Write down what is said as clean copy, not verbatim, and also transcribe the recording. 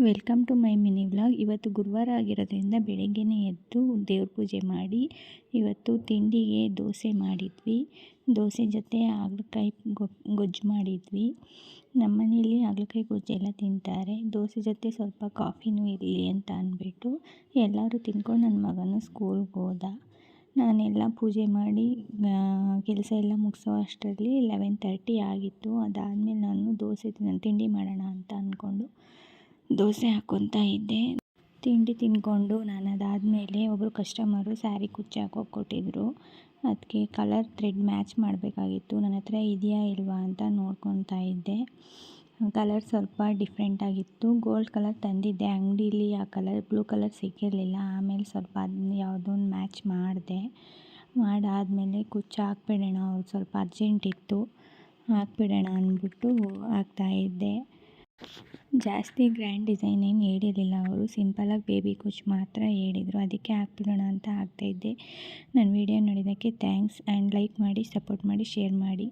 Welcome to my mini vlog. ಇವತ್ತು ಗುರುವಾರ ಆಗಿರೋದ್ರಿಂದ ಬೆಳಗ್ಗೆನೇ ಎದ್ದು ದೇವ್ರ ಪೂಜೆ ಮಾಡಿ ಇವತ್ತು ತಿಂಡಿಗೆ ದೋಸೆ ಮಾಡಿದ್ವಿ. ದೋಸೆ ಜೊತೆ ಹಾಗಲಕಾಯಿ ಗೊಜ್ಜು ಮಾಡಿದ್ವಿ. ನಮ್ಮ ಮನೇಲಿ ಹಾಗಲಕಾಯಿ ಗೊಜ್ಜೆಲ್ಲ ತಿಂತಾರೆ. ದೋಸೆ ಜೊತೆ ಸ್ವಲ್ಪ ಕಾಫಿನೂ ಇರಲಿ ಅಂತ ಅಂದ್ಬಿಟ್ಟು ಎಲ್ಲರೂ ತಿಂದ್ಕೊಂಡು ನನ್ನ ಮಗನೂ ಸ್ಕೂಲ್ಗೆ ಹೋದ. ನಾನೆಲ್ಲ ಪೂಜೆ ಮಾಡಿ ಕೆಲಸ ಎಲ್ಲ ಮುಗಿಸೋ ಅಷ್ಟರಲ್ಲಿ 11:30 ಆಗಿತ್ತು. ಅದಾದಮೇಲೆ ನಾನು ದೋಸೆ ತಿಂಡಿ ಮಾಡೋಣ ಅಂತ ಅಂದ್ಕೊಂಡು ದೋಸೆ ಹಾಕ್ಕೊತಾ ಇದ್ದೆ. ತಿಂಡಿ ತಿಂದ್ಕೊಂಡು ನಾನು ಅದಾದಮೇಲೆ ಒಬ್ಬರು ಕಸ್ಟಮರು ಸ್ಯಾರಿ ಕುಚ್ಚು ಹಾಕೋಕೆ ಕೊಟ್ಟಿದ್ದರು. ಅದಕ್ಕೆ ಕಲರ್ ಥ್ರೆಡ್ ಮ್ಯಾಚ್ ಮಾಡಬೇಕಾಗಿತ್ತು. ನನ್ನ ಹತ್ರ ಇದೆಯಾ ಇಲ್ವಾ ಅಂತ ನೋಡ್ಕೊತಾ ಇದ್ದೆ. ಕಲರ್ ಸ್ವಲ್ಪ ಡಿಫ್ರೆಂಟಾಗಿತ್ತು. ಗೋಲ್ಡ್ ಕಲರ್ ತಂದಿದ್ದೆ ಅಂಗಡೀಲಿ. ಆ ಕಲರ್ ಬ್ಲೂ ಕಲರ್ ಸಿಕ್ಕಿರಲಿಲ್ಲ. ಆಮೇಲೆ ಸ್ವಲ್ಪ ಅದನ್ನ ಯಾವುದೋ ಒಂದು ಮ್ಯಾಚ್ ಮಾಡಿದೆ. ಮಾಡಾದಮೇಲೆ ಕುಚ್ಚು ಹಾಕ್ಬಿಡೋಣ, ಅವ್ರು ಸ್ವಲ್ಪ ಅರ್ಜೆಂಟ್ ಇತ್ತು, ಹಾಕ್ಬಿಡೋಣ ಅಂದ್ಬಿಟ್ಟು ಹಾಕ್ತಾಯಿದ್ದೆ. ಜಾಸ್ತಿ ಗ್ರ್ಯಾಂಡ್ ಡಿಸೈನ್ ಏನು ಹೇಳಿರಲಿಲ್ಲ ಅವರು. ಸಿಂಪಲಾಗಿ ಬೇಬಿ ಕುಚ್ಚು ಮಾತ್ರ ಹೇಳಿದರು. ಅದಕ್ಕೆ ಹಾಕ್ಬಿಡೋಣ ಅಂತ ಹಾಕ್ತಾಯಿದ್ದೆ. ನನ್ನ ವಿಡಿಯೋ ನೋಡಿದ್ದಕ್ಕೆ ಥ್ಯಾಂಕ್ಸ್ ಆ್ಯಂಡ್ ಲೈಕ್ ಮಾಡಿ, ಸಪೋರ್ಟ್ ಮಾಡಿ, ಶೇರ್ ಮಾಡಿ.